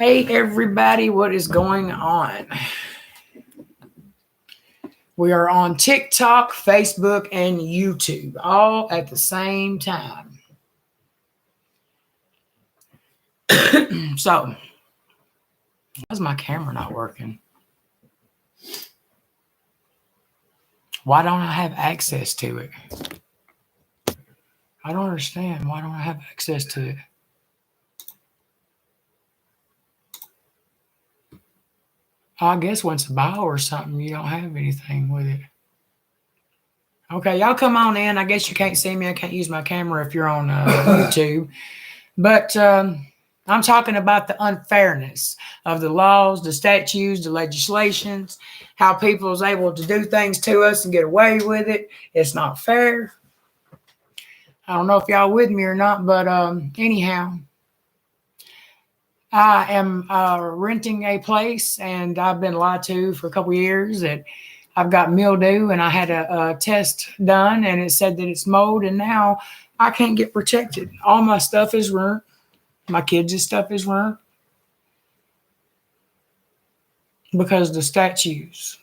Hey everybody, what is going on? We are on TikTok, Facebook, and YouTube all at the same time. So, why's my camera not working? Why don't I have access to it? I don't understand. Why don't I have access to it? I guess once a bio or something, you don't have anything with it. Okay, y'all come on in. I guess you can't see me. I can't use my camera if you're on YouTube. But I'm talking about the unfairness of the laws, the statutes, the legislations, how people is able to do things to us and get away with it. It's not fair. I don't know if y'all with me or not, but anyhow, I am renting a place, and I've been lied to for a couple years that I've got mildew, and I had a test done, and it said that it's mold, and now I can't get protected. All my stuff is ruined. My kids' stuff is ruined because of the statues.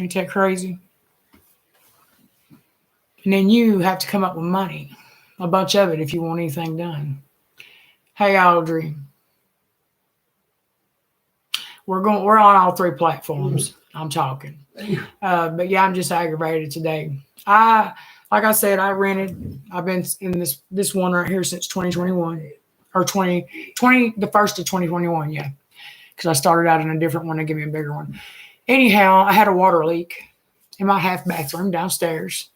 Ain't that crazy? And then you have to come up with money, a bunch of it, if you want anything done. Hey, Audrey. We're on all three platforms. I'm talking. But yeah, I'm just aggravated today. Like I said, I rented. I've been in this one right here since 2021 or 2020, the first of 2021. Yeah, because I started out in a different one to give me a bigger one. Anyhow, I had a water leak in my half bathroom downstairs.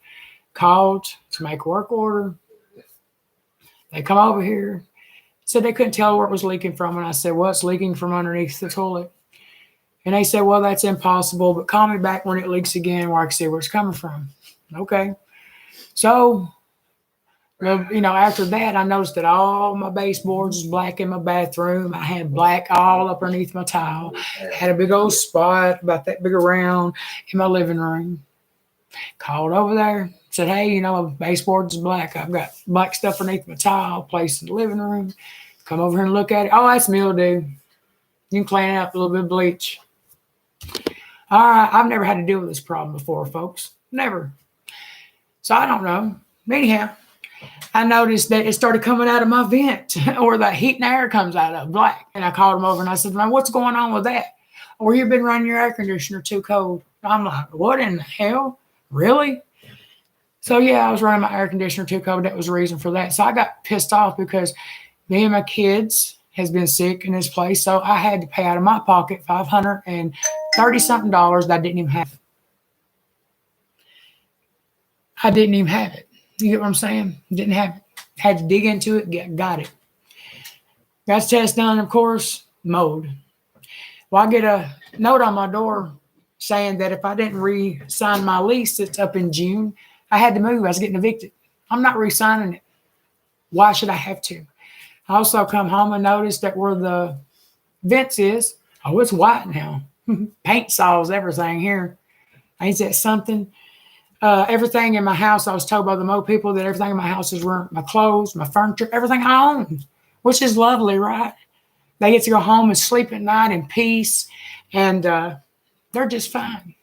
Called to make a work order. They come over here, said they couldn't tell where it was leaking from, and I said, well, it's leaking from underneath the toilet. And they said, well, that's impossible, but call me back when it leaks again where I can see where it's coming from. Okay. So, after that, I noticed that all my baseboards was black in my bathroom. I had black all up underneath my tile. I had a big old spot about that big around in my living room. Called over there, said, hey, baseboards is black. I've got black stuff underneath my tile placed in the living room. Come over here and look at it. Oh, that's mildew. You can clean it up with a little bit of bleach. All right, I've never had to deal with this problem before, folks. Never. So I don't know. Anyhow, I noticed that it started coming out of my vent or the heat and air comes out of black. And I called him over and I said, man, what's going on with that? Or you've been running your air conditioner too cold. I'm like, what in the hell? Really? So yeah, I was running my air conditioner too cold. That was the reason for that. So I got pissed off because me and my kids has been sick in this place. So I had to pay out of my pocket $530-something that I didn't even have. I didn't even have it. You get what I'm saying? Didn't have it. Had to dig into it, got it. Got the test done, of course, mold. Well, I get a note on my door saying that if I didn't re-sign my lease that's up in June, I had to move. I was getting evicted. I'm not re-signing it. Why should I have to? I also come home and noticed that where the vents is, it's white now. Paint saws everything here. Ain't that something? Everything in my house, I was told by the Mo people that everything in my house is ruined. My clothes, my furniture, everything I own, which is lovely, right? They get to go home and sleep at night in peace, and they're just fine.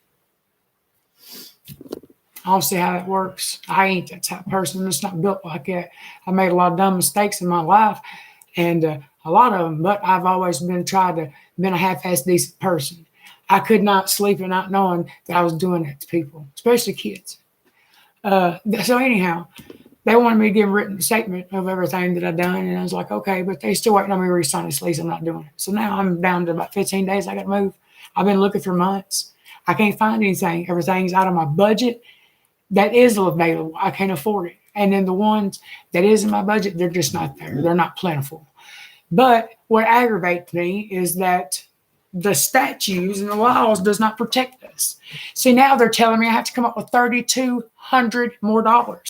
I don't see how that works. I ain't that type of person. I'm just not built like that. I made a lot of dumb mistakes in my life, and a lot of them, but I've always been a half-assed decent person. I could not sleep at night knowing that I was doing that to people, especially kids. So anyhow, they wanted me to give a written statement of everything that I'd done, and I was like, okay, but they still waiting on me to re-sign this lease. I'm not doing it. So now I'm down to about 15 days. I got to move. I've been looking for months. I can't find anything. Everything's out of my budget. That is available. I can't afford it. And then the ones that is in my budget, they're just not there. They're not plentiful. But what aggravates me is that the statutes and the laws does not protect us. See, now they're telling me I have to come up with $3,200 more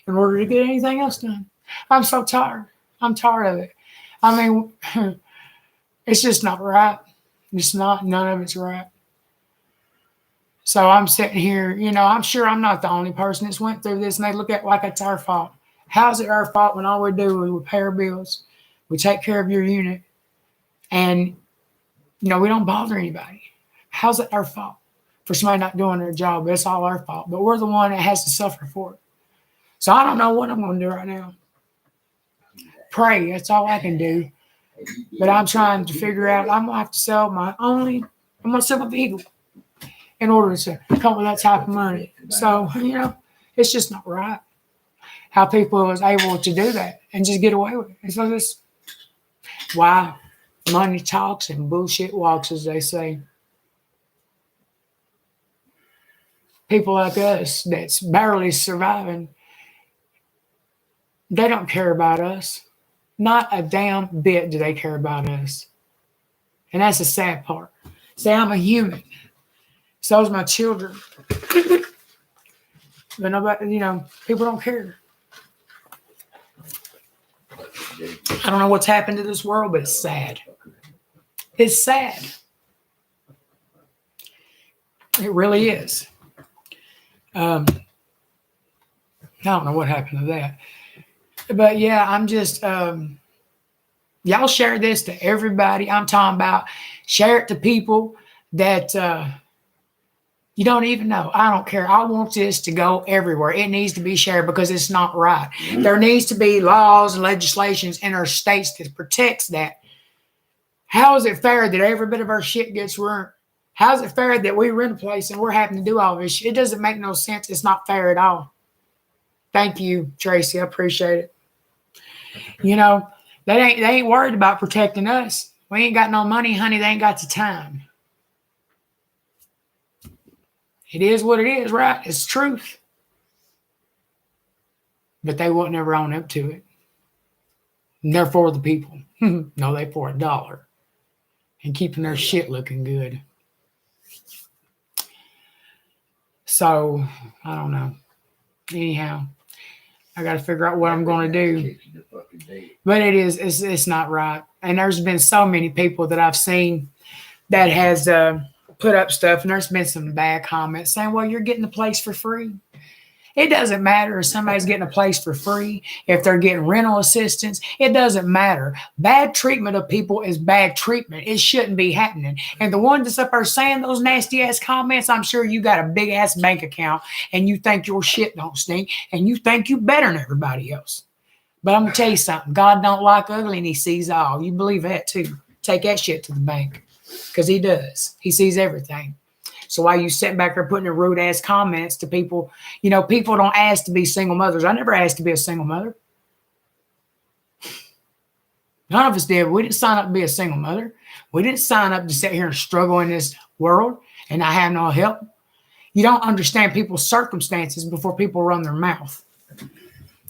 in order to get anything else done. I'm so tired. I'm tired of it. I mean, it's just not right. It's not. None of it's right. So I'm sitting here, I'm sure I'm not the only person that's went through this, and they look at it like it's our fault. How's it our fault when all we do is we pay our bills, we take care of your unit, And, we don't bother anybody. How's it our fault? For somebody not doing their job, it's all our fault. But we're the one that has to suffer for it. So I don't know what I'm going to do right now. Pray. That's all I can do. But I'm trying to figure out, I'm going to have to sell I'm going to sell a vehicle in order to come with that type of money. So, it's just not right how people was able to do that and just get away with it. And so this, why money talks and bullshit walks, as they say. People like us that's barely surviving, they don't care about us. Not a damn bit do they care about us. And that's the sad part. Say, I'm a human. So is my children. But nobody, people don't care. I don't know what's happened to this world, but it's sad. It's sad. It really is. I don't know what happened to that. But yeah, I'm just, y'all share this to everybody. I'm talking about share it to people that you don't even know. I don't care. I want this to go everywhere. It needs to be shared because it's not right. Mm-hmm. There needs to be laws and legislations in our states that protects that. How is it fair that every bit of our shit gets ruined? How is it fair that we rent a place and we're having to do all this shit? It doesn't make no sense. It's not fair at all. Thank you, Tracy. I appreciate it. They ain't worried about protecting us. We ain't got no money, honey. They ain't got the time. It is what it is, right? It's truth. But they wouldn't ever own up to it. And they're for the people. No, they for $1. And keeping their shit looking good. So, I don't know. Anyhow, I got to figure out what I'm going to do. But it's not right. And there's been so many people that I've seen that has put up stuff, and there's been some bad comments saying, well, you're getting the place for free. It doesn't matter if somebody's getting a place for free, if they're getting rental assistance. It doesn't matter. Bad treatment of people is bad treatment. It shouldn't be happening. And the one that's up there saying those nasty-ass comments, I'm sure you got a big-ass bank account, and you think your shit don't stink, and you think you better than everybody else. But I'm going to tell you something. God don't like ugly, and he sees all. You believe that, too. Take that shit to the bank, because he does. He sees everything. So while you sitting back there putting in rude-ass comments to people, people don't ask to be single mothers. I never asked to be a single mother. None of us did. We didn't sign up to be a single mother. We didn't sign up to sit here and struggle in this world and not have no help. You don't understand people's circumstances before people run their mouth.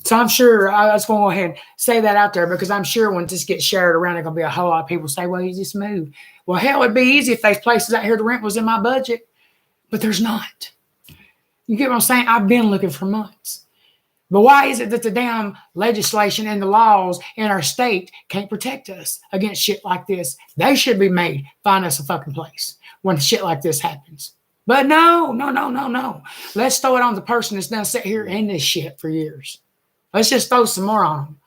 So I'm sure, I was going to go ahead and say that out there, because I'm sure when this gets shared around, there's going to be a whole lot of people say, well, you just moved. Well, hell, it'd be easy if those places out here, the rent was in my budget. But there's not. You get what I'm saying? I've been looking for months. But why is it that the damn legislation and the laws in our state can't protect us against shit like this? They should be made. Find us a fucking place when shit like this happens. But no. Let's throw it on the person that's done sit here in this shit for years. Let's just throw some more on them.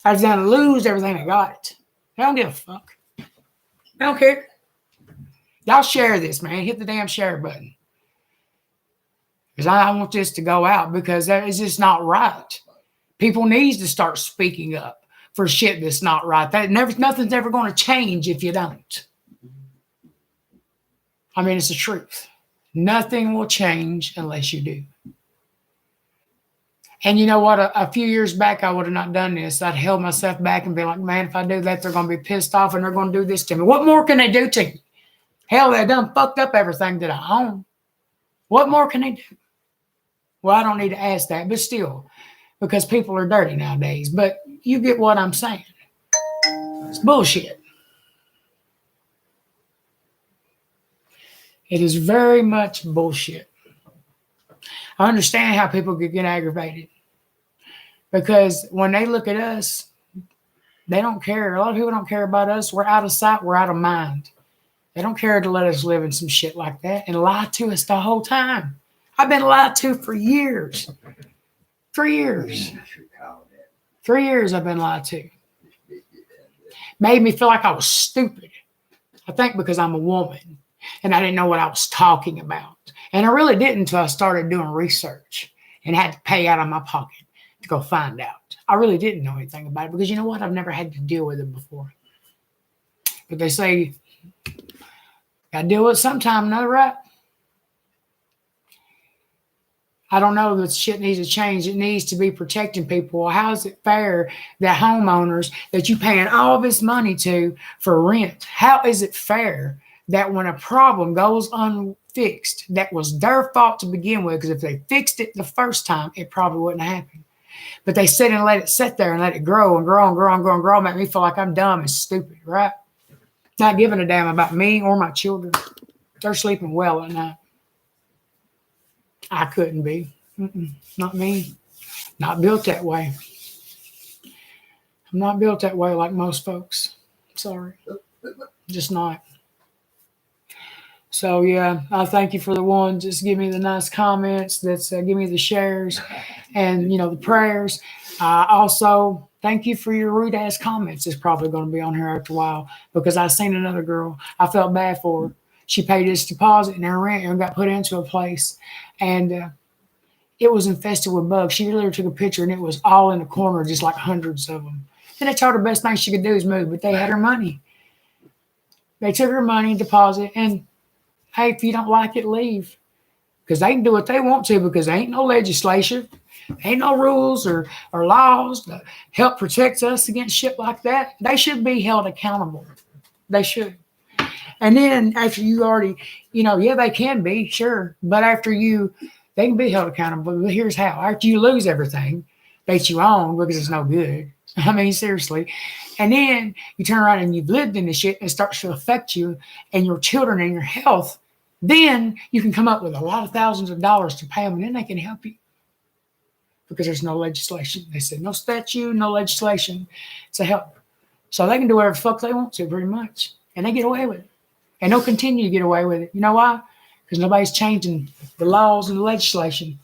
I was going to lose everything I got. They don't give a fuck. They don't care. Y'all share this, man. Hit the damn share button. Because I want this to go out, because that is just not right. People need to start speaking up for shit that's not right. Nothing's ever going to change if you don't. I mean, it's the truth. Nothing will change unless you do. And you know what? A few years back, I would have not done this. I'd held myself back and be like, man, if I do that, they're going to be pissed off and they're going to do this to me. What more can they do to me? Hell, they done fucked up everything that I own. What more can they do? Well, I don't need to ask that, but still, because people are dirty nowadays. But you get what I'm saying. It's bullshit. It is very much bullshit. I understand how people could get aggravated, because when they look at us, they don't care. A lot of people don't care about us. We're out of sight. We're out of mind. They don't care to let us live in some shit like that and lie to us the whole time. I've been lied to for years. 3 years. 3 years I've been lied to. Made me feel like I was stupid. I think because I'm a woman and I didn't know what I was talking about. And I really didn't until I started doing research and had to pay out of my pocket to go find out. I really didn't know anything about it because you know what? I've never had to deal with it before. But they say, got to deal with it sometime, another right? I don't know that shit needs to change. It needs to be protecting people. How is it fair that homeowners that you paying all this money to for rent, how is it fair that when a problem goes unfixed, that was their fault to begin with? Because if they fixed it the first time, it probably wouldn't happen. But they sit and let it sit there and let it grow and grow and grow and grow and grow, make me feel like I'm dumb and stupid, right? Not giving a damn about me or my children. They're sleeping well at night. I couldn't be. Not me. Not built that way. I'm not built that way like most folks. Sorry. Just not. So, yeah, I thank you for the ones. Just give me the nice comments. That's give me the shares and, the prayers. Also, thank you for your rude ass comments. It's probably going to be on here after a while because I seen another girl. I felt bad for her. She paid this deposit and her rent and got put into a place. And it was infested with bugs. She literally took a picture and it was all in the corner, just like hundreds of them. And they told her the best thing she could do is move, but they had her money. They took her money, deposit, and hey, if you don't like it, leave. Because they can do what they want to because there ain't no legislation, ain't no rules or laws to help protect us against shit like that. They should be held accountable. They should. And then after you already, yeah, they can be, sure. But after they can be held accountable. But here's how. After you lose everything that you own because it's no good. I mean, seriously. And then you turn around and you've lived in this shit and it starts to affect you and your children and your health. Then you can come up with a lot of thousands of dollars to pay them and then they can help you. Because there's no legislation. They said no statute, no legislation to help. So they can do whatever the fuck they want to pretty much. And they get away with it. And they'll continue to get away with it. You know why? Because nobody's changing the laws and the legislation.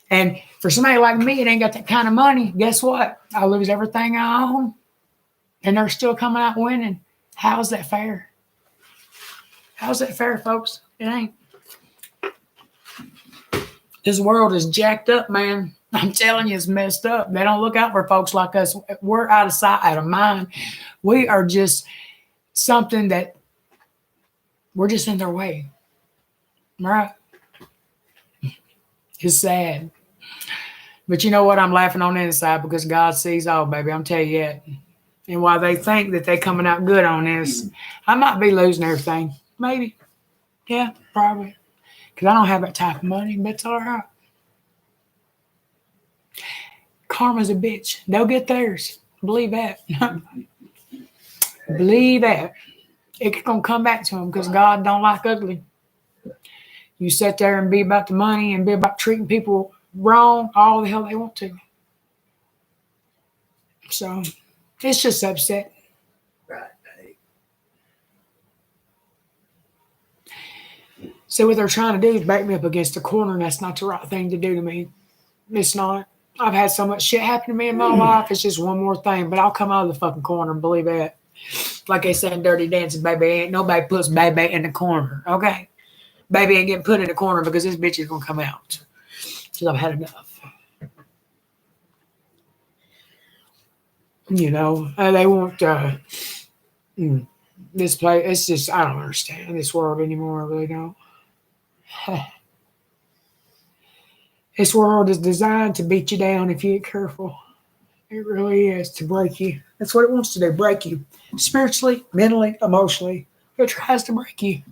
And for somebody like me that ain't got that kind of money, guess what? I lose everything I own. And they're still coming out winning. How's that fair? How's that fair, folks? It ain't. This world is jacked up, man. I'm telling you, it's messed up. They don't look out for folks like us. We're out of sight, out of mind. We are just something that we're just in their way. Right? It's sad. But you know what? I'm laughing on the inside because God sees all, baby. I'm telling you that. And while they think that they're coming out good on this, I might be losing everything. Maybe. Yeah, probably. Because I don't have that type of money, but it's all right. Karma's a bitch. They'll get theirs. Believe that. Believe that. It's going to come back to them because God don't like ugly. You sit there and be about the money and be about treating people wrong all the hell they want to. So it's just upset. Right. So what they're trying to do is back me up against the corner, and that's not the right thing to do to me. It's not. I've had so much shit happen to me in my life. It's just one more thing, but I'll come out of the fucking corner and believe that. Like they said in Dirty Dancing, baby, ain't nobody puts baby in the corner, okay? Baby ain't getting put in the corner because this bitch is going to come out. Because I've had enough. They want this place. It's just, I don't understand this world anymore. I really don't. This world is designed to beat you down if you ain't careful. It really is, to break you. That's what it wants to do, break you. Spiritually, mentally, emotionally. It tries to break you.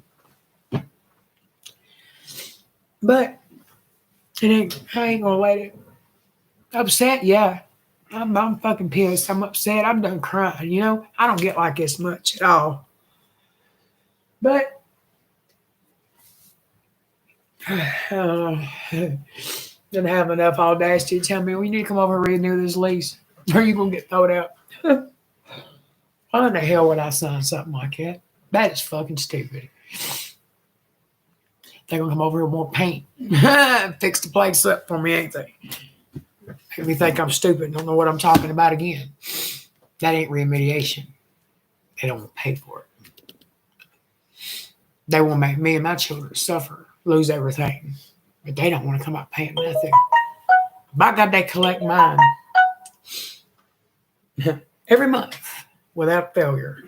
But I ain't going to let it. Upset? Yeah. I'm fucking pissed. I'm upset. I'm done crying, I don't get like this much at all. But didn't have enough audacity to tell me, we need to come over and renew this lease or you're going to get thrown out. Why in the hell would I sign something like that? That is fucking stupid. They're going to come over here and want paint. Fix the place up for me, ain't they? Make me think I'm stupid. Don't know what I'm talking about again. That ain't remediation. They don't want to pay for it. They will make me and my children suffer, lose everything. But they don't want to come out paying nothing. By God, they collect mine every month without failure.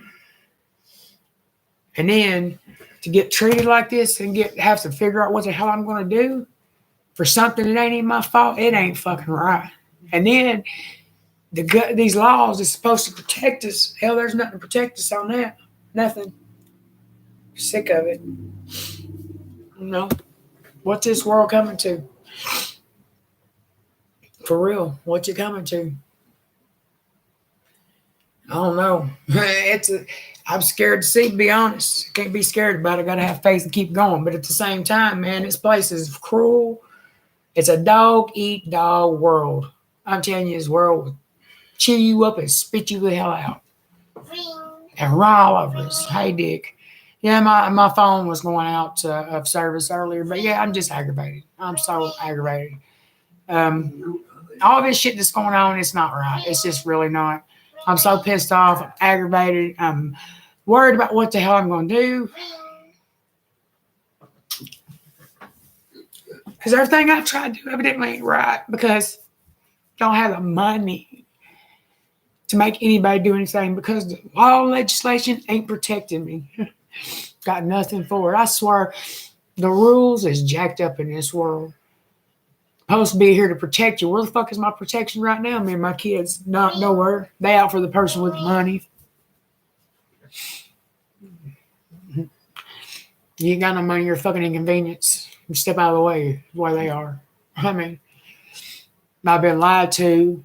And then to get treated like this and have to figure out what the hell I'm going to do for something that ain't even my fault, it ain't fucking right. And then these laws is supposed to protect us. Hell, there's nothing to protect us on that. Nothing. Sick of it. What's this world coming to? For real, what's it coming to? I don't know. I'm scared to see, to be honest. Can't be scared about it. Got to have faith and keep going. But at the same time, man, this place is cruel. It's a dog-eat-dog world. I'm telling you, this world will chew you up and spit you the hell out. And run all over us. Hey, Dick. Yeah, my phone was going out of service earlier. But, yeah, I'm just aggravated. I'm so aggravated. All this shit that's going on, it's not right. It's just really not. I'm so pissed off. I'm aggravated. I'm worried about what the hell I'm going to do. Because everything I've tried to do evidently ain't right because I don't have the money to make anybody do anything because the law legislation ain't protecting me. Got nothing for it. I swear the rules is jacked up in this world. Supposed to be here to protect you. Where the fuck is my protection right now? Me and my kids, not nowhere. They out for the person with the money. You ain't got no money, you're a fucking inconvenience. You step out of the way they are. I mean, I've been lied to.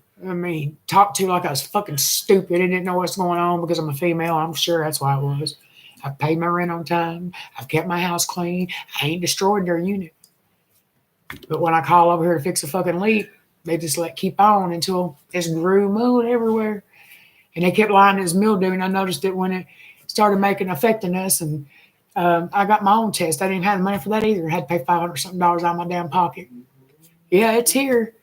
Talked to like I was fucking stupid and didn't know what's going on because I'm a female. I'm sure that's why it was. I've paid my rent on time. I've kept my house clean. I ain't destroyed their unit. But when I call over here to fix a fucking leak, they just keep on until it's grew mold everywhere. And they kept lying to this mildew, and I noticed it when it started affecting us. And I got my own test. I didn't have the money for that either. I had to pay $500-something out of my damn pocket. Yeah, it's here.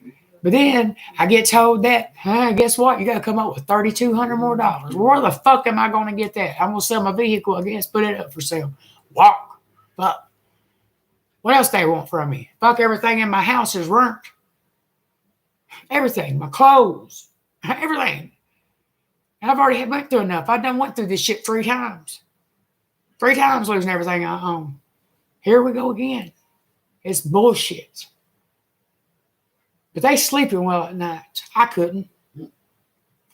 But then I get told that, guess what? You got to come up with $3,200 more. Where the fuck am I going to get that? I'm going to sell my vehicle, I guess, put it up for sale. Walk. Fuck. What else they want from me? Fuck, everything in my house is burnt. Everything. My clothes. Everything. And I've already went through enough. I done went through this shit 3 times. 3 times losing everything I own. Here we go again. It's bullshit. But they sleeping well at night. I couldn't.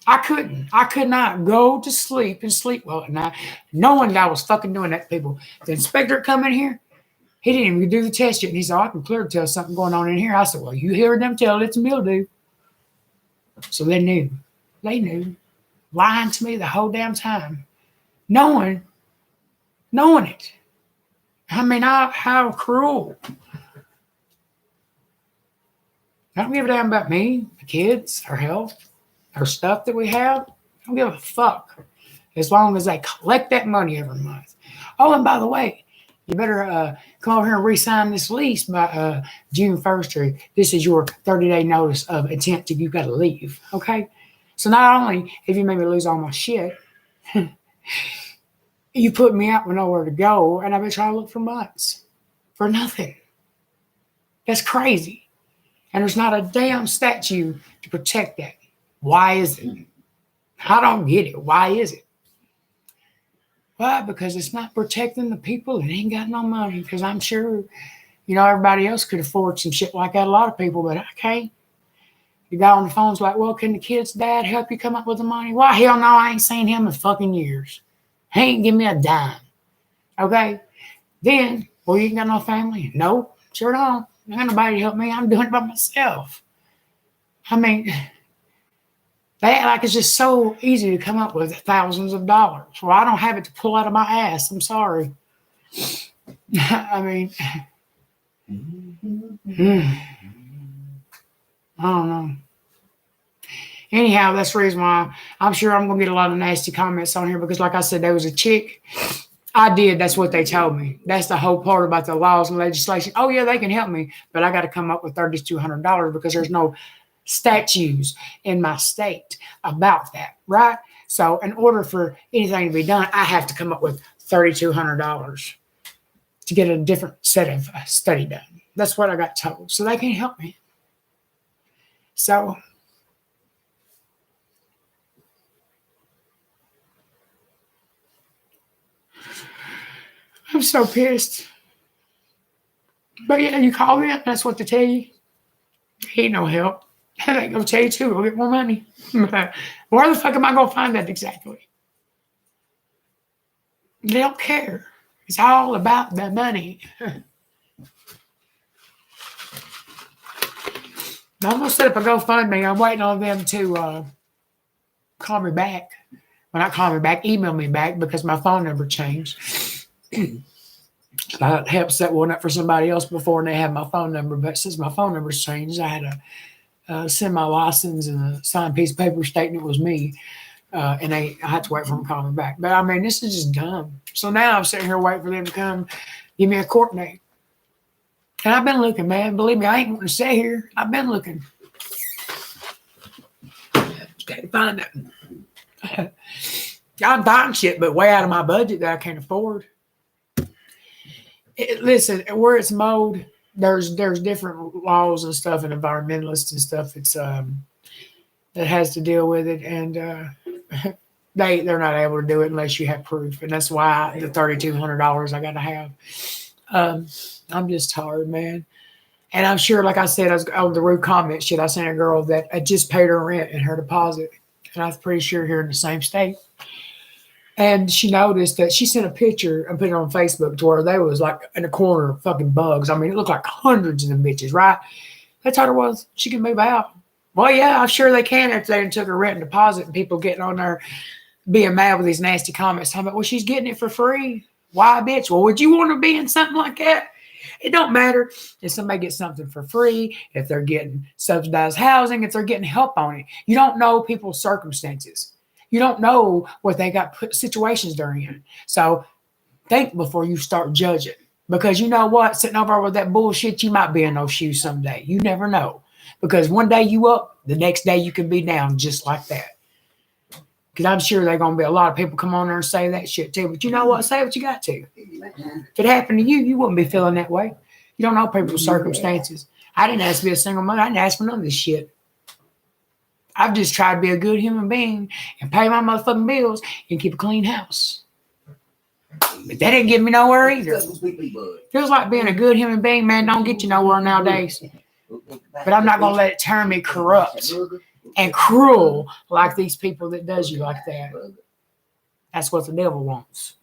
I could not go to sleep and sleep well at night, knowing that I was fucking doing that to people. The inspector come in here. He didn't even do the test yet. And he said, I can clearly tell something going on in here. I said, well, you hear them tell it's mildew. So they knew. They knew. Lying to me the whole damn time. Knowing it. How cruel. I don't give a damn about me, the kids, our health, our stuff that we have. I don't give a fuck. As long as they collect that money every month. Oh, and by the way, you better come over here and re-sign this lease by June 1st, or this is your 30-day notice of intent you got to leave, okay? So not only have you made me lose all my shit, you put me out with nowhere to go, and I've been trying to look for months for nothing. That's crazy. And there's not a damn statue to protect that. Why is it? I don't get it. Why is it? Why? Because it's not protecting the people that ain't got no money. Because I'm sure, everybody else could afford some shit like that. A lot of people, but I can't. The guy on the phone's like, well, can the kid's dad help you come up with the money? Why? Hell no, I ain't seen him in fucking years. He ain't give me a dime. Okay? Then, well, you ain't got no family? No, sure don't. Ain't got nobody to help me. I'm doing it by myself. They act like it's just so easy to come up with thousands of dollars. Well, I don't have it to pull out of my ass. I'm sorry. I don't know. Anyhow, that's the reason why I'm sure I'm going to get a lot of nasty comments on here because, like I said, there was a chick. That's what they told me. That's the whole part about the laws and legislation. Oh, yeah, they can help me, but I got to come up with $3,200 because there's no statutes in my state about that, right? So in order for anything to be done, I have to come up with $3,200. to get a different set of study done. That's what I got told. So they can't help me. So I'm so pissed. But yeah, you call them, that's what they tell you. Ain't no help. That ain't gonna tell you too. Go get more money. Where the fuck am I gonna find that exactly? They don't care. It's all about the money. I'm gonna set up a GoFundMe. I'm waiting on them to call me back. Well, not call me back, email me back because my phone number changed. I helped set one up for somebody else before and they had my phone number. But since my phone number's changed, I had to send my license and a signed piece of paper stating it was me. And I had to wait for them to call me back. But I mean, this is just dumb. So now I'm sitting here waiting for them to come give me a court date. And I've been looking, man. Believe me, I ain't going to stay here. I've been looking. Just can't find nothing. I'm buying shit, but way out of my budget that I can't afford. Listen, where it's mowed, there's different laws and stuff and environmentalists and stuff. It's that has to deal with it, and they're not able to do it unless you have proof, and that's why the $3,200 I got to have. I'm just tired, man, and I'm sure, like I said, I was on the rude comment shit. I sent a girl that I just paid her rent and her deposit, and I was pretty sure here in the same state. And she noticed that she sent a picture and put it on Facebook to where they was like in a corner of fucking bugs. I mean, it looked like hundreds of them bitches, right? I told her was she can move out. Well, yeah, I'm sure they can if they took a rent and deposit and people getting on there being mad with these nasty comments. Talking about, well, she's getting it for free. Why, bitch? Well, would you want to be in something like that? It don't matter if somebody gets something for free, if they're getting subsidized housing, if they're getting help on it. You don't know people's circumstances. You don't know what they got put situations they're in. So think before you start judging. Because you know what? Sitting over with that bullshit, you might be in those shoes someday. You never know. Because one day you up, the next day you can be down just like that. Because I'm sure there's going to be a lot of people come on there and say that shit too. But you know what? Say what you got to. If it happened to you, you wouldn't be feeling that way. You don't know people's circumstances. I didn't ask to be a single mother. I didn't ask for none of this shit. I've just tried to be a good human being and pay my motherfucking bills and keep a clean house. But that didn't get me nowhere either. Feels like being a good human being, man, don't get you nowhere nowadays. But I'm not going to let it turn me corrupt and cruel like these people that does you like that. That's what the devil wants.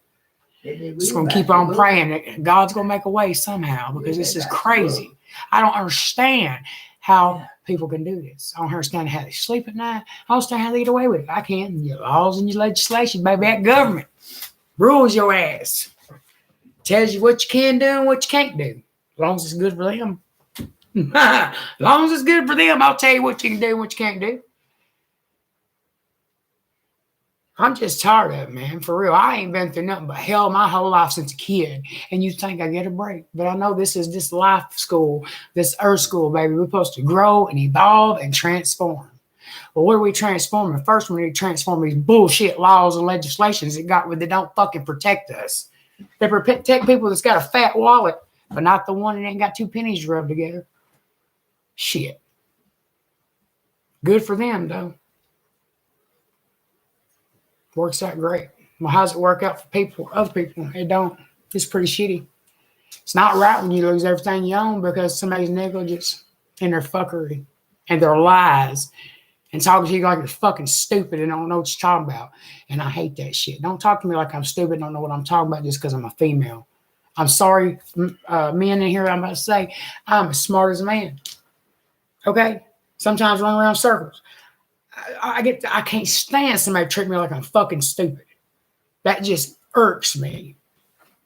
Just going to keep on praying that God's going to make a way somehow because this is crazy. I don't understand how people can do this. I don't understand how they sleep at night. I don't understand how they get away with it. I can't. Your laws and your legislation, baby, that government rules your ass. Tells you what you can do and what you can't do. As long as it's good for them. As long as it's good for them, I'll tell you what you can do and what you can't do. I'm just tired of it, man. For real. I ain't been through nothing but hell my whole life since a kid. And you think I get a break. But I know this is this life school, this earth school, baby. We're supposed to grow and evolve and transform. Well, what are we transforming? First, we need to transform these bullshit laws and legislations that don't fucking protect us. They protect people that's got a fat wallet, but not the one that ain't got two pennies rubbed together. Shit. Good for them, though. Works out great. Well, how does it work out for other people? It don't. It's pretty shitty. It's not right when you lose everything you own because somebody's negligence and their fuckery and their lies and talking to you like you're fucking stupid and don't know what you're talking about. And I hate that shit. Don't talk to me like I'm stupid and don't know what I'm talking about just because I'm a female. I'm sorry, men in here, I'm about to say, I'm as smart as a man. Okay? Sometimes run around circles. I can't stand somebody treat me like I'm fucking stupid. That just irks me.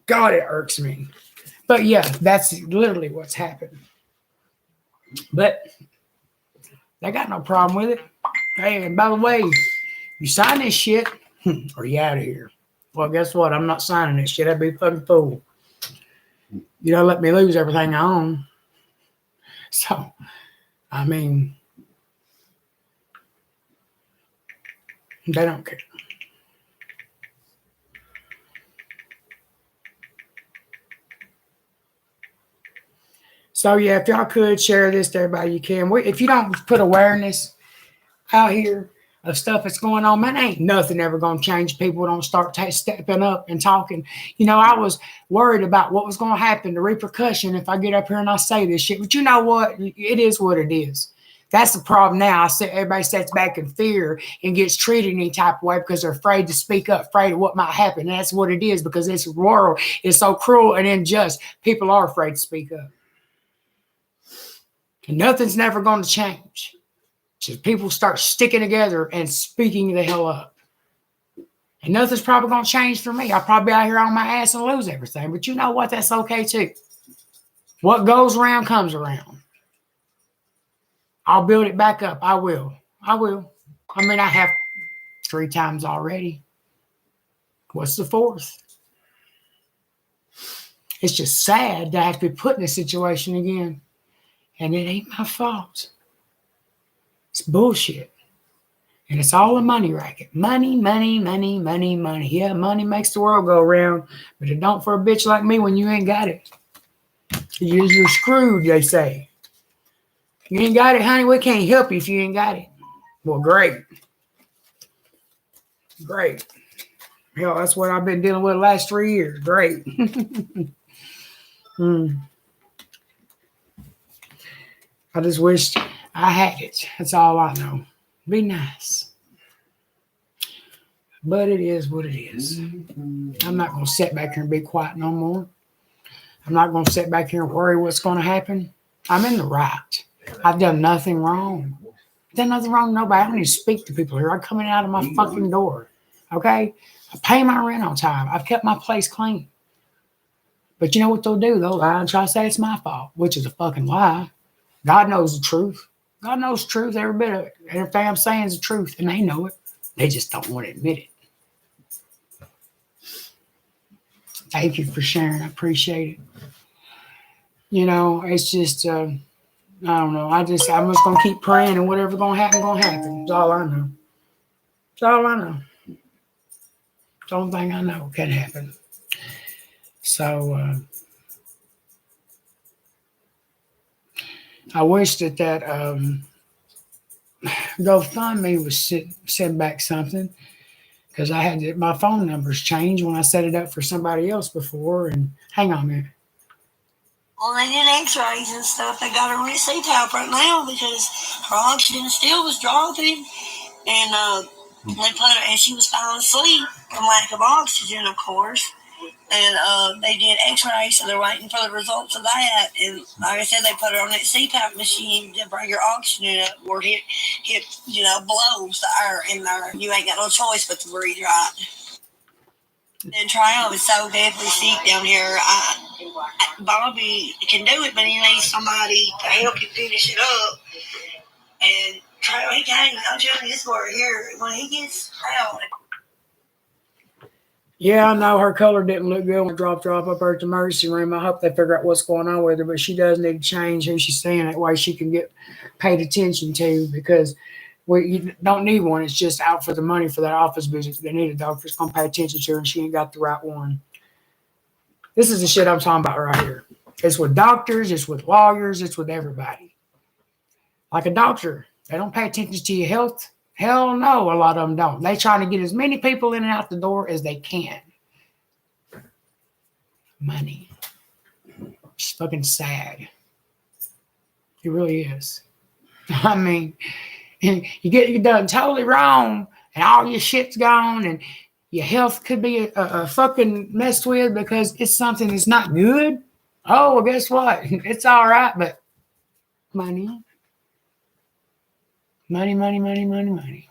God, it irks me. But yeah, that's literally what's happened. But they got no problem with it. Hey, and by the way, you sign this shit or you out of here. Well, guess what? I'm not signing this shit. I'd be a fucking fool. You don't let me lose everything I own. So, I mean, they don't care. So yeah, if y'all could share this to everybody, you can. If you don't put awareness out here of stuff that's going on, man, ain't nothing ever going to change. People don't start stepping up and talking. You know, I was worried about what was going to happen, the repercussion if I get up here and I say this shit. But you know what? It is what it is. That's the problem now. Everybody sits back in fear and gets treated any type of way because they're afraid to speak up, afraid of what might happen. And that's what it is, because this world is so cruel and unjust. People are afraid to speak up. And nothing's never going to change. Just people start sticking together and speaking the hell up. And nothing's probably going to change for me. I'll probably be out here on my ass and lose everything. But you know what? That's okay too. What goes around comes around. I'll build it back up. I will. I mean, I have 3 times already. What's the 4th? It's just sad to have to be put in this situation again. And it ain't my fault. It's bullshit. And it's all a money racket. Money, money, money, money, money. Yeah, money makes the world go round, but it don't for a bitch like me when you ain't got it. You're screwed, they say. You ain't got it, honey. We can't help you if you ain't got it. Well, great. Great. Hell, that's what I've been dealing with the last 3 years. Great. I just wished I had it. That's all I know. Be nice. But it is what it is. I'm not going to sit back here and be quiet no more. I'm not going to sit back here and worry what's going to happen. I'm in the right. I've done nothing wrong. I've done nothing wrong to nobody. I don't need to speak to people here. I'm coming out of my fucking door. Okay? I pay my rent on time. I've kept my place clean. But you know what they'll do? They'll lie and try to say it's my fault, which is a fucking lie. God knows the truth. God knows the truth, every bit of it. Everything I'm saying is the truth, and they know it. They just don't want to admit it. Thank you for sharing. I appreciate it. You know, it's just, I don't know. I'm just going to keep praying, and whatever's going to happen. That's all I know. That's all I know. It's the only thing I know can happen. So, I wish that GoFundMe was send back something, because I had my phone numbers changed when I set it up for somebody else before. And hang on a minute. Well, they did x-rays and stuff. They got her on CPAP right now because her oxygen still was dropping. And they put her, and she was falling asleep from lack of oxygen, of course. And they did x-rays, so they're waiting for the results of that. And like I said, they put her on that CPAP machine to bring her oxygen up where it blows the air in there. You ain't got no choice but to breathe right. And Triumph is so deadly sick down here. Bobby can do it, but he needs somebody to help him finish it up. And Triumph, he can't. I'm telling you this word here. When he gets out. Yeah, I know her color didn't look good when drop up her to emergency room. I hope they figure out what's going on with her, but she does need to change who she's seeing. That way she can get paid attention to, because you don't need one. It's just out for the money for that office visit. They need a doctor that's going to pay attention to her, and she ain't got the right one. This is the shit I'm talking about right here. It's with doctors, it's with lawyers, it's with everybody. Like a doctor, they don't pay attention to your health. Hell no, a lot of them don't. They try to get as many people in and out the door as they can. Money. It's fucking sad. It really is. I mean, you get done totally wrong, and all your shit's gone, and your health could be a fucking messed with because it's something that's not good. Oh, well, guess what? It's all right, but money. Money, money, money, money, money.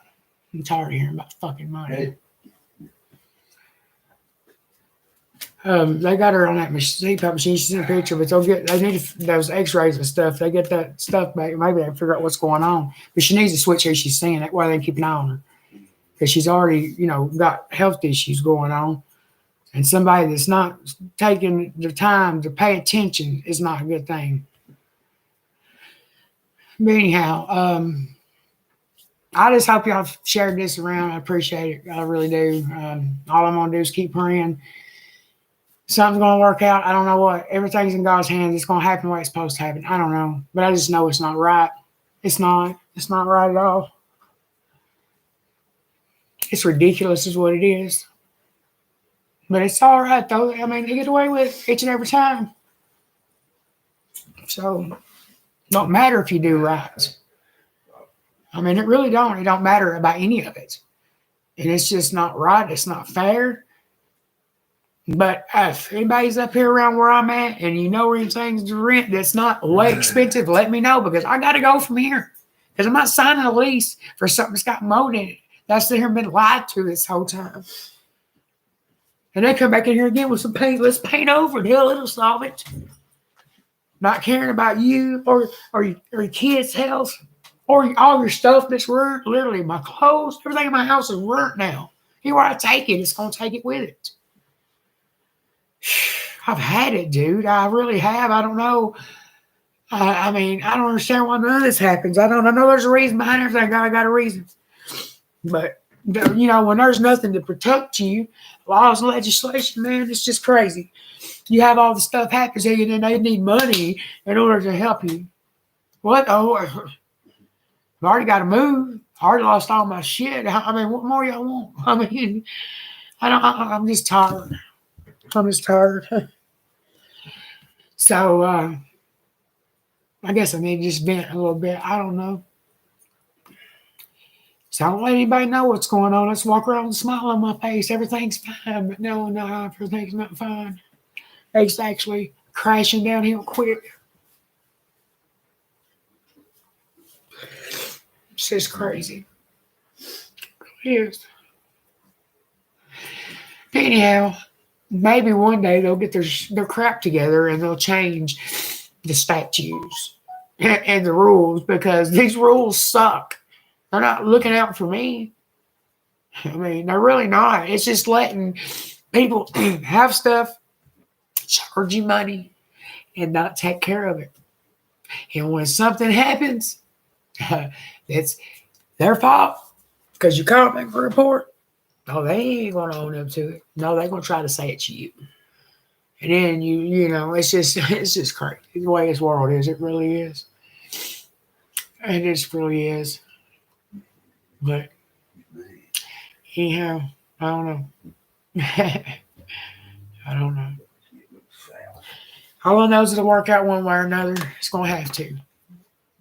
I'm tired of hearing about fucking money. They got her on that CPAP machine. She's in a picture, but they need those x-rays and stuff. They get that stuff back. Maybe they can figure out what's going on. But she needs to switch who she's seeing. That way they can keep an eye on her. Because she's already, got health issues going on. And somebody that's not taking the time to pay attention is not a good thing. But anyhow, I just hope y'all shared this around. I appreciate it. I really do. All I'm going to do is keep praying. Something's going to work out. I don't know what. Everything's in God's hands. It's going to happen the way it's supposed to happen. I don't know. But I just know it's not right. It's not. It's not right at all. It's ridiculous is what it is. But it's all right, though. I mean, they get away with it each and every time. So, don't matter if you do right. I mean, it really don't. It don't matter about any of it. And it's just not right. It's not fair. But if anybody's up here around where I'm at and you know anything to rent that's not way expensive, let me know because I got to go from here. Because I'm not signing a lease for something that's got mold in it. That's here been lied to this whole time. And they come back in here again with some paint. Let's paint over it. Hell, it'll solve it. Not caring about you or your kids' health or all your stuff that's ruined. Literally, my clothes, everything in my house is ruined now. Here where I take it, it's going to take it with it. I've had it, dude. I really have. I don't know. I mean, I don't understand why none of this happens. I know there's a reason behind everything. I got a reason. But, you know, when there's nothing to protect you, laws and legislation, man, it's just crazy. You have all the stuff happen to you, and then they need money in order to help you. What? Oh, I've already got to move. I already lost all my shit. I mean, what more y'all want? I mean, I'm just tired. I'm just tired. So, I guess I need to just vent a little bit. I don't know. So I don't let anybody know what's going on. Let's walk around with a smile on my face. Everything's fine. But no, everything's not fine. It's actually crashing downhill quick. It's just crazy. It is. Anyhow, maybe one day they'll get their crap together and they'll change the statutes and the rules because these rules suck. They're not looking out for me. I mean, they're really not. It's just letting people have stuff, charge you money, and not take care of it. And when something happens, it's their fault because you called them for a report. No, they ain't going to own up to it. No, they're going to try to say it's you. And then you know, it's just crazy. The way this world is, it really is. It just really is. But anyhow, I don't know. I don't know. All I know is it'll work out one way or another. It's going to have to.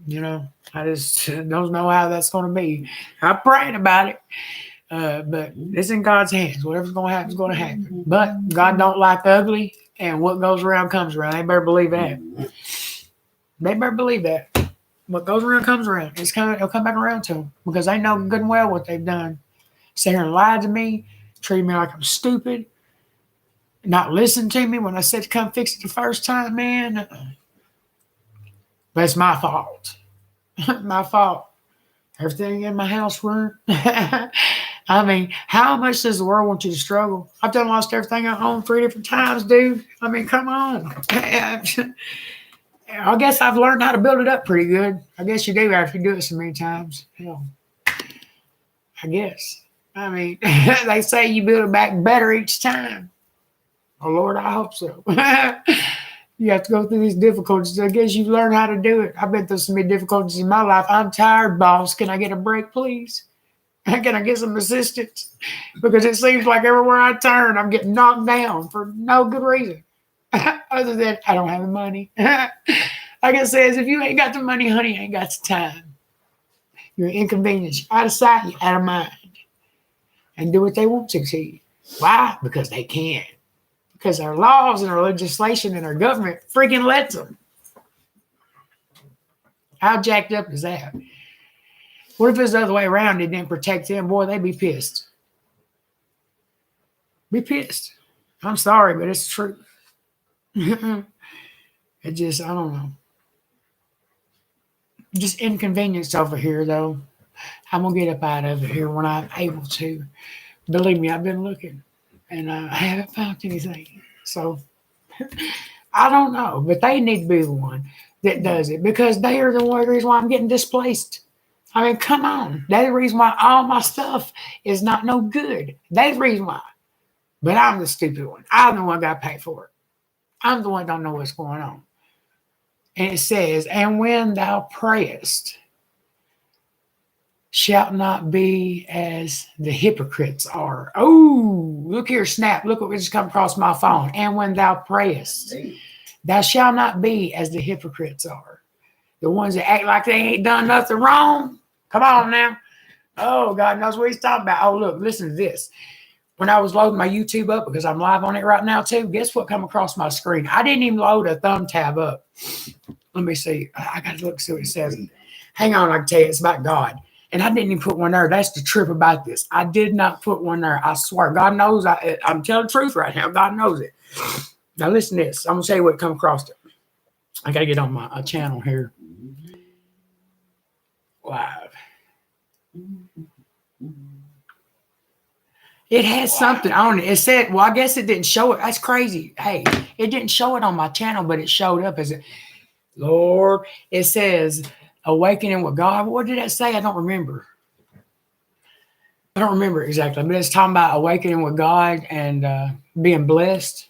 You know, I just don't know how that's going to be. I'm praying about it. But it's in God's hands. Whatever's going to happen is going to happen. But God don't like ugly, and what goes around comes around. They better believe that. They better believe that. What goes around comes around. It'll come back around to them because they know good and well what they've done. Sit here and lied to me, treated me like I'm stupid, not listen to me when I said to come fix it the first time, man. But it's my fault. My fault. Everything in my house ruined. I mean, how much does the world want you to struggle? I've done lost everything I own 3 different times, dude. I mean, come on. I guess I've learned how to build it up pretty good. I guess you do after you do it so many times. Hell, I guess. I mean, they say you build it back better each time. Oh, Lord, I hope so. You have to go through these difficulties. I guess you learn how to do it. I've been through so many difficulties in my life. I'm tired, boss. Can I get a break, please? Can I get some assistance? Because it seems like everywhere I turn, I'm getting knocked down for no good reason. Other than I don't have the money. Like it says, if you ain't got the money, honey, you ain't got the time. You're inconvenienced. You're out of sight, you're out of mind. And do what they want to you. Why? Because they can. Because our laws and our legislation and our government freaking lets them. How jacked up is that? What if it's the other way around? It didn't protect them. Boy, they'd be pissed. Be pissed. I'm sorry, but it's true. It just, I don't know. Just inconvenience over here, though. I'm going to get up out of here when I'm able to. Believe me, I've been looking, and I haven't found anything. So, I don't know, but they need to be the one that does it because they are the one reason why I'm getting displaced. I mean, come on. They're the reason why all my stuff is not no good. They're the reason why. But I'm the stupid one. I'm the one got paid for it. I'm the one don't know what's going on. And it says, and when thou prayest, shalt not be as the hypocrites are. Oh, look here, snap. Look what just come across my phone. And when thou prayest, thou shalt not be as the hypocrites are. The ones that act like they ain't done nothing wrong. Come on now. Oh, God knows what he's talking about. Oh, look, listen to this. When I was loading my YouTube up, because I'm live on it right now too, guess what come across my screen? I didn't even load a thumb tab up. Let me see. I got to look see what it says. Hang on, I can tell you, it's about God. And I didn't even put one there. That's the trip about this. I did not put one there. I swear. God knows I'm telling the truth right now. God knows it. Now listen to this. I'm going to tell you what come across it. I got to get on my channel here. Live. It has something on it. It said, well, I guess it didn't show it. That's crazy. Hey, it didn't show it on my channel, but it showed up as a Lord. It says awakening with God. What did that say? I don't remember. I don't remember exactly, but it's talking about awakening with God and being blessed.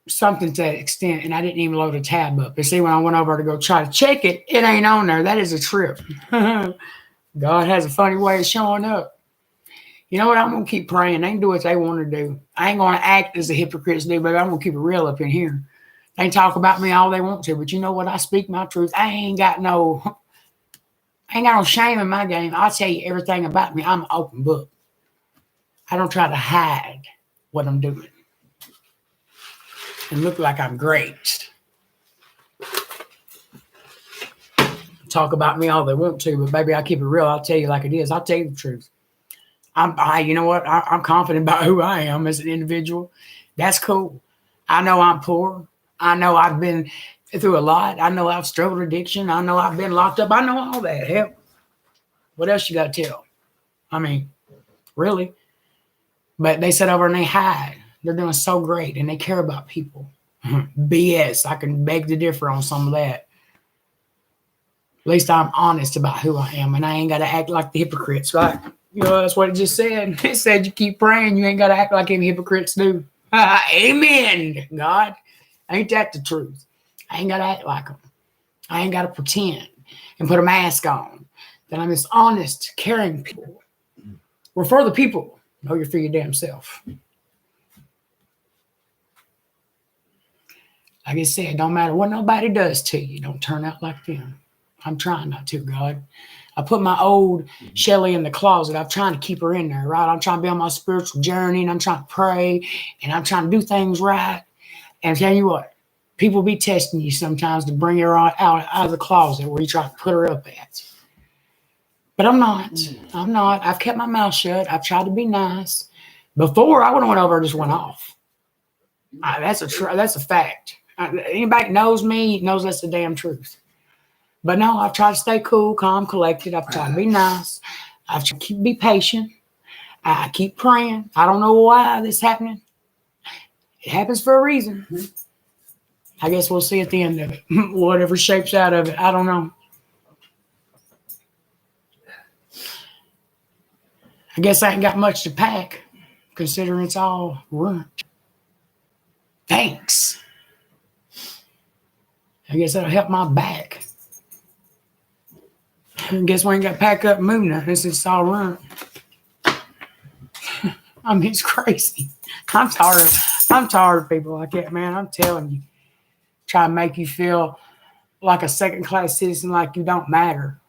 Something to that extent, and I didn't even load a tab up. And see, when I went over to go try to check it, it ain't on there. That is a trip. God has a funny way of showing up. You know what? I'm going to keep praying. They can do what they want to do. I ain't going to act as the hypocrites do, baby. I'm going to keep it real up in here. They can talk about me all they want to, but you know what? I speak my truth. I ain't got no shame in my game. I'll tell you everything about me. I'm an open book. I don't try to hide what I'm doing and look like I'm great. Talk about me all they want to, but baby, I keep it real. I'll tell you like it is. I'll tell you the truth. You know what? I'm confident about who I am as an individual. That's cool. I know I'm poor. I know I've been through a lot. I know I've struggled with addiction. I know I've been locked up. I know all that. Hell, what else you got to tell? I mean, really? But they sit over and they hide. They're doing so great and they care about people. BS. I can beg to differ on some of that. At least I'm honest about who I am, and I ain't got to act like the hypocrites, right? You know, that's what it just said. It said you keep praying, you ain't got to act like any hypocrites do. Amen, God. Ain't that the truth? I ain't got to act like them. I ain't got to pretend and put a mask on. That I'm this honest, caring people. We're for the people. Know you're for your damn self. Like I said, don't matter what nobody does to you. Don't turn out like them. I'm trying not to, God. I put my old Shelly in the closet. I'm trying to keep her in there, right? I'm trying to be on my spiritual journey, and I'm trying to pray, and I'm trying to do things right. And I'm telling you what, people be testing you sometimes to bring her out of the closet where you try to put her up at. But I'm not. I'm not. I've kept my mouth shut. I've tried to be nice. Before, I would have went over and just went off. That's a fact. Anybody that knows me knows that's the damn truth. But no, I've tried to stay cool, calm, collected. I've tried to be nice. I've tried to be patient. I keep praying. I don't know why this is happening. It happens for a reason. I guess we'll see at the end of it. Whatever shapes out of it, I don't know. I guess I ain't got much to pack, considering it's all ruined. Thanks. I guess that'll help my back. I guess we ain't got to pack up and move now. It's all ruined. I mean, it's crazy. I'm tired. I'm tired of people like that, man. I'm telling you. Try to make you feel like a second-class citizen, like you don't matter.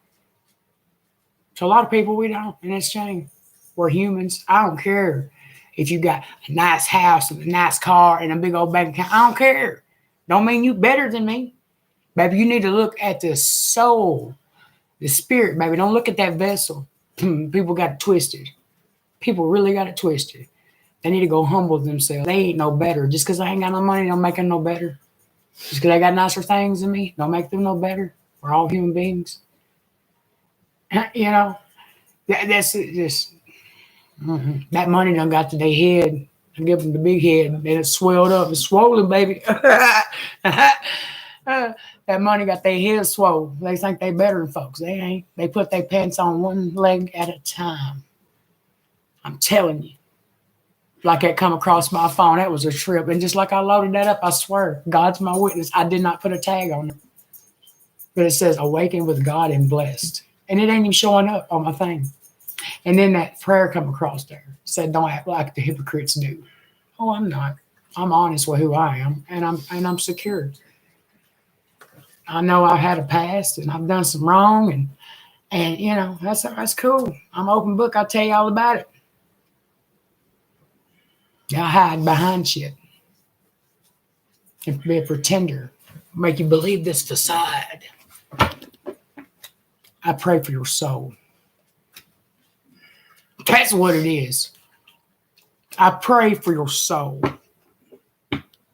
To a lot of people, we don't, and it's a shame. We're humans. I don't care if you got a nice house and a nice car and a big old bank account. I don't care. Don't mean you better than me. Baby, you need to look at the soul, the spirit, baby. Don't look at that vessel. People got it twisted. People really got it twisted. They need to go humble themselves. They ain't no better. Just because I ain't got no money don't make them no better. Just because I got nicer things than me don't make them no better. We're all human beings. You know, that's just... That money done got to their head. I give them the big head. And it's swelled up. It's swollen, baby. That money got their head swollen. They think they better than folks. They ain't. They put their pants on one leg at a time. I'm telling you. like that come across my phone. That was a trip. And just like I loaded that up, I swear, God's my witness. I did not put a tag on it. But it says awaken with God and blessed. And it ain't even showing up on my thing. And then that prayer come across there. It said, don't act like the hypocrites do. Oh, I'm not. I'm honest with who I am, and I'm secure. I know I've had a past and I've done some wrong, and you know, that's cool. I'm open book, I'll tell you all about it. I hide behind shit. And be a pretender. Make you believe this facade. I pray for your soul. That's what it is. I pray for your soul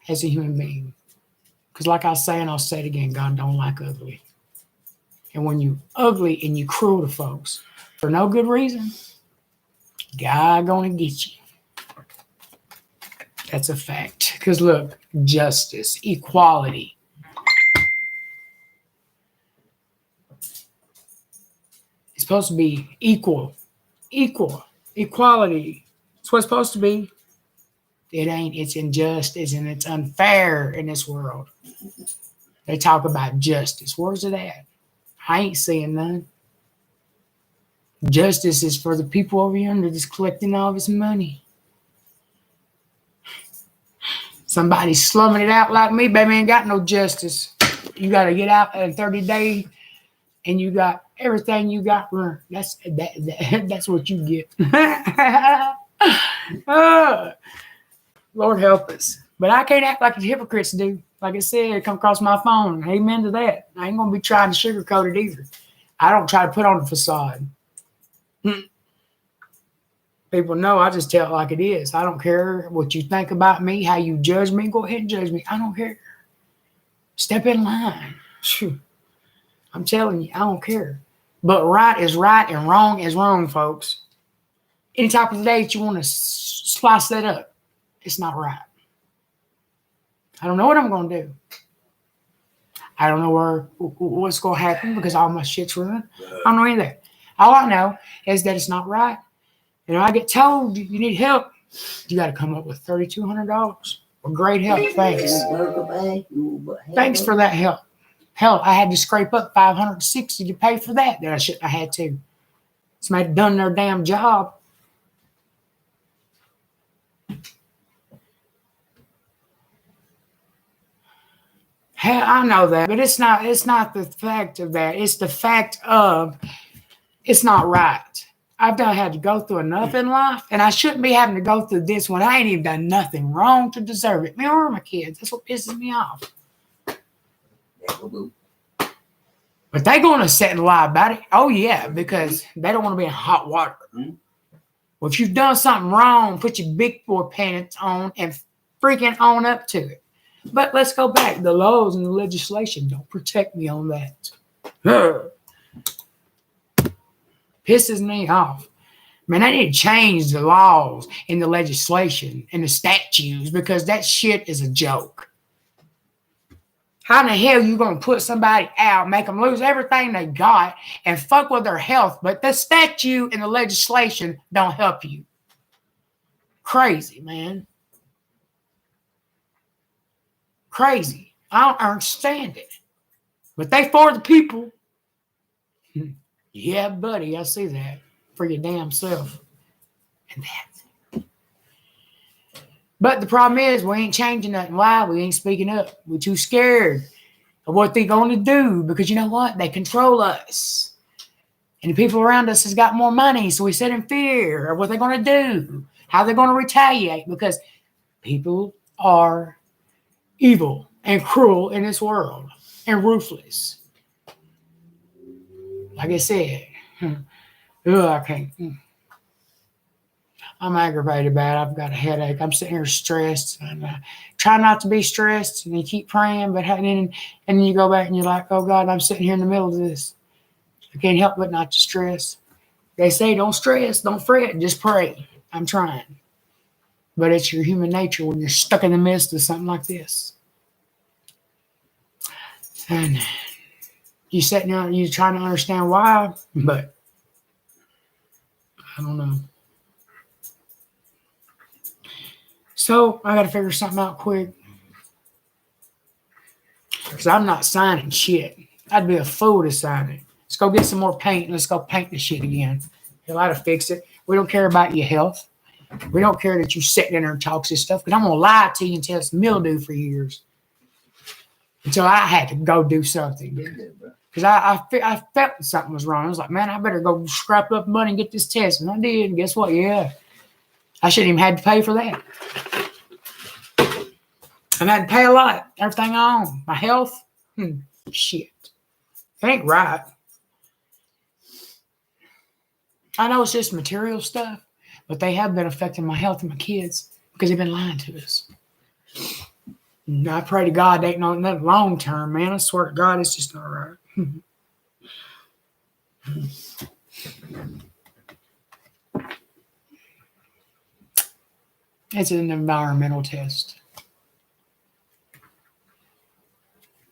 as a human being. Because like I say, and I'll say it again, God don't like ugly. And when you ugly and you cruel to folks for no good reason, God gonna get you. That's a fact. Because look, justice, equality. It's supposed to be equal, equality. It's what it's supposed to be. It ain't. It's injustice and it's unfair in this world. They talk about justice. Where's it at? I ain't seeing none. Justice is for the people over yonder that's collecting all this money. Somebody slumming it out like me, baby, ain't got no justice. You got to get out in 30 days and you got everything you got run. That's what you get. Lord help us. But I can't act like the hypocrites do. Like I said, come across my phone. Amen to that. I ain't going to be trying to sugarcoat it either. I don't try to put on a facade. People know I just tell it like it is. I don't care what you think about me, how you judge me. Go ahead and judge me. I don't care. Step in line. Phew. I'm telling you, I don't care. But right is right and wrong is wrong, folks. Any type of day that you want to slice that up, it's not right. I don't know what I'm going to do. I don't know what's going to happen because all my shit's ruined. I don't know any of that. All I know is that it's not right. And if I get told you need help, you got to come up with $3,200. Well, great help. Thanks. Thanks for that help. Hell, I had to scrape up $560 to pay for that. That I shouldn't have had to. Somebody done their damn job. Hell, I know that, but it's not the fact of that. It's the fact of it's not right. I've had to go through enough in life, and I shouldn't be having to go through this one. I ain't even done nothing wrong to deserve it. Me or my kids. That's what pisses me off. But they're going to sit and lie about it. Oh, yeah, because they don't want to be in hot water. Well, if you've done something wrong, put your big boy pants on and freaking own up to it. But let's go back. The laws and the legislation don't protect me on that. Pisses me off. Man, I need to change the laws and the legislation and the statutes because that shit is a joke. How in the hell you going to put somebody out, make them lose everything they got, and fuck with their health, but the statute and the legislation don't help you? Crazy, man. Crazy. I don't understand it. But they for the people. Yeah, buddy, I see that. For your damn self. And that. But the problem is we ain't changing nothing. Why? We ain't speaking up. We're too scared of what they're going to do because you know what? They control us. And the people around us has got more money, so we sit in fear of what they're going to do, how they're going to retaliate because people are evil and cruel in this world and ruthless. Like I said, I can't. I'm aggravated about it. I've got a headache. I'm sitting here stressed. And try not to be stressed, and you keep praying, but and then you go back and you're like, oh God, I'm sitting here in the middle of this. I can't help but not to stress. They say don't stress, don't fret, just pray. I'm trying. But it's your human nature when you're stuck in the midst of something like this. And you sitting there, you're trying to understand why, but I don't know. So I got to figure something out quick. Because I'm not signing shit. I'd be a fool to sign it. Let's go get some more paint. Let's go paint the shit again. Hell, I'd have fixed it. We don't care about your health. We don't care that you sitting in there and talks this stuff. Because I'm going to lie to you and tell it's mildew for years. Until I had to go do something. Because I felt something was wrong. I was like, man, I better go scrap up money and get this test. And I did. And guess what? Yeah. I shouldn't even had to pay for that. And I had to pay a lot. Everything I own. My health. Shit. It ain't right. I know it's just material stuff. But they have been affecting my health and my kids. Because they've been lying to us. And I pray to God they ain't nothing long term, man. I swear to God, it's just not right. It's an environmental test.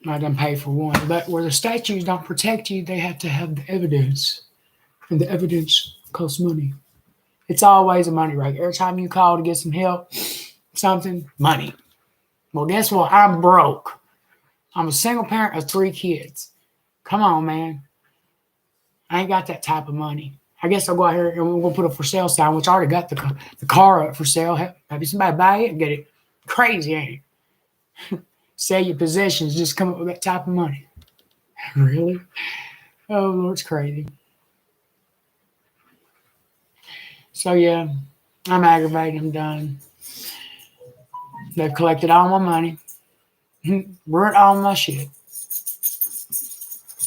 I done pay for one. But where the statutes don't protect you, they have to have the evidence. And the evidence costs money. It's always a money right. Every time you call to get some help, something, money. Well, guess what? I'm broke. I'm a single parent of 3 kids. Come on, man. I ain't got that type of money. I guess I'll go out here and we're going to put a for sale sign, which I already got the car up for sale. Maybe somebody buy it and get it. Crazy, ain't it? Sell your possessions, just come up with that type of money. Really? Oh, Lord, it's crazy. So, yeah, I'm aggravated. I'm done. They've collected all my money. Ruined all my shit.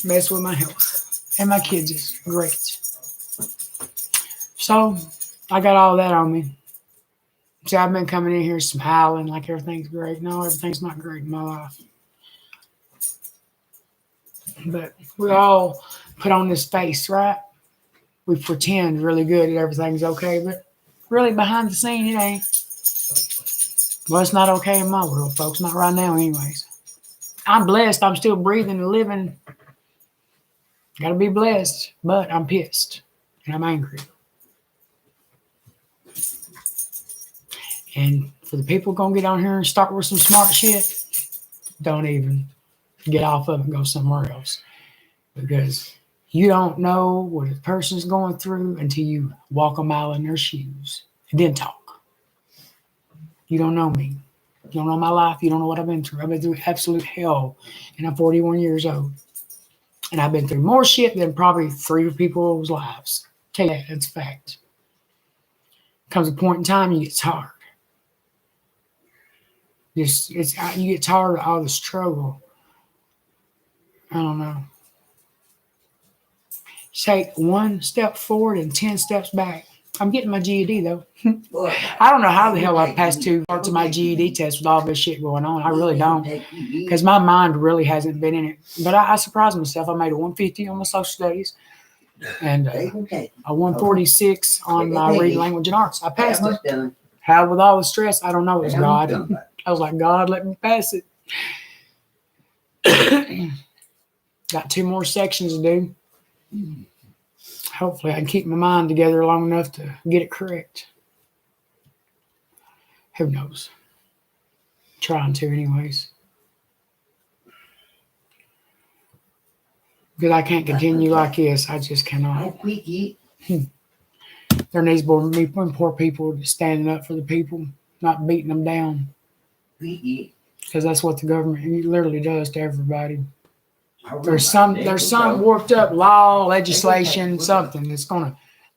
Messed with my health. And my kids is great. So, I got all that on me. See, I've been coming in here smiling like everything's great. No, everything's not great in my life. But we all put on this face, right? We pretend really good that everything's okay, but really behind the scene, it ain't. Well, it's not okay in my world, folks. Not right now, anyways. I'm blessed. I'm still breathing and living. Got to be blessed, but I'm pissed and I'm angry. And for the people going to get on here and start with some smart shit, don't even get off of it and go somewhere else. Because you don't know what a person's going through until you walk a mile in their shoes and then talk. You don't know me. You don't know my life. You don't know what I've been through. I've been through absolute hell, and I'm 41 years old. And I've been through more shit than probably 3 people's lives. Tell you that, that's a fact. Comes a point in time you get tired. You get tired of all the struggle. I don't know. Take 1 step forward and 10 steps back. I'm getting my GED though. I don't know how the hell I passed 2 parts of my GED test with all this shit going on. I really don't. Because my mind really hasn't been in it. But I surprised myself. I made a 150 on my social studies. And a 146 on my reading, language, and arts. I passed it. How with all the stress, I don't know. It was God. I was like, God, let me pass it. Got 2 more sections to do. Hopefully I can keep my mind together long enough to get it correct. Who knows? Trying to anyways. Because I can't continue like this. I just cannot. There needs to be poor people standing up for the people, not beating them down. Because that's what the government literally does to everybody. There's some warped up law, legislation, something that's going to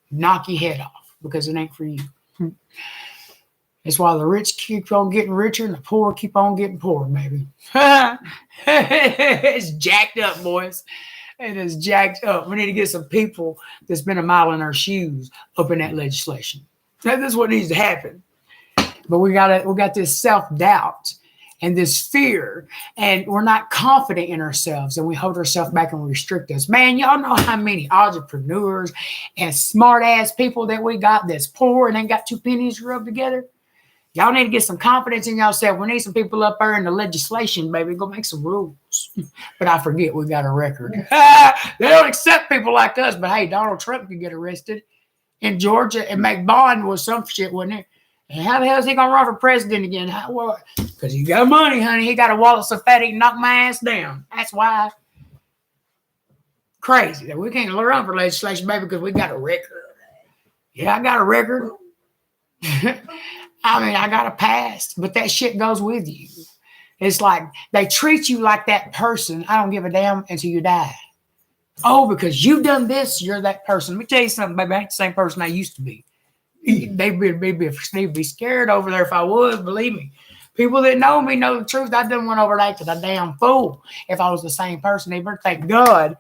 knock your head off because it ain't for you. That's why the rich keep on getting richer and the poor keep on getting poorer, maybe. It's jacked up, boys. It is jacked up. We need to get some people that's been a mile in our shoes up in that legislation. That's what needs to happen. But we got this self-doubt and this fear, and we're not confident in ourselves, and we hold ourselves back and restrict us. Man, y'all know how many entrepreneurs and smart-ass people that we got that's poor and ain't got 2 pennies rubbed together? Y'all need to get some confidence in yourself. We need some people up there in the legislation, baby. Go make some rules. But I forget we got a record. They don't accept people like us, but hey, Donald Trump could get arrested in Georgia, and make bond was some shit, wasn't it? And how the hell is he gonna run for president again? Because he got money, honey. He got a wallet so fat he can knock my ass down. That's why. Crazy that we can't run for legislation, baby, because we got a record. Yeah, I got a record. I mean, I got a past, but that shit goes with you. It's like they treat you like that person. I don't give a damn until you die. Oh, because you've done this, you're that person. Let me tell you something, baby. I ain't the same person I used to be. They'd be scared over there if I would, believe me. People that know me know the truth. I done went over like a damn fool. If I was the same person, they better thank God.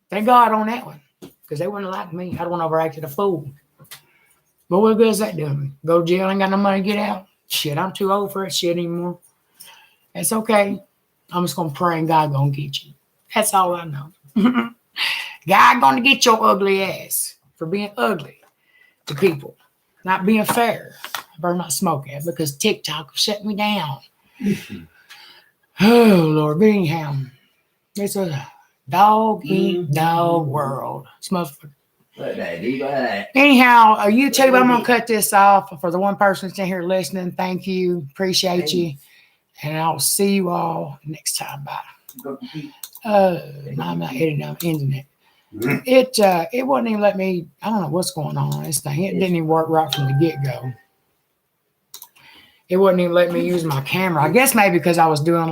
Thank God on that one. Because they wouldn't like me. I'd went over acted a fool. But what good is that doing me? Go to jail, ain't got no money to get out. Shit, I'm too old for that shit anymore. It's okay. I'm just gonna pray and God gonna get you. That's all I know. God gonna get your ugly ass for being ugly to people, not being fair. I better not smoke it because TikTok will shut me down. Oh Lord, but anyhow, it's a dog eat dog world. Anyhow, YouTube, I'm gonna cut this off for the one person that's in here listening. Thank you, appreciate you, and I'll see you all next time. Bye. No, I'm not editing. I'm ending it. It wouldn't even let me. I don't know what's going on. This thing it didn't even work right from the get go. It wouldn't even let me use my camera. I guess maybe because I was doing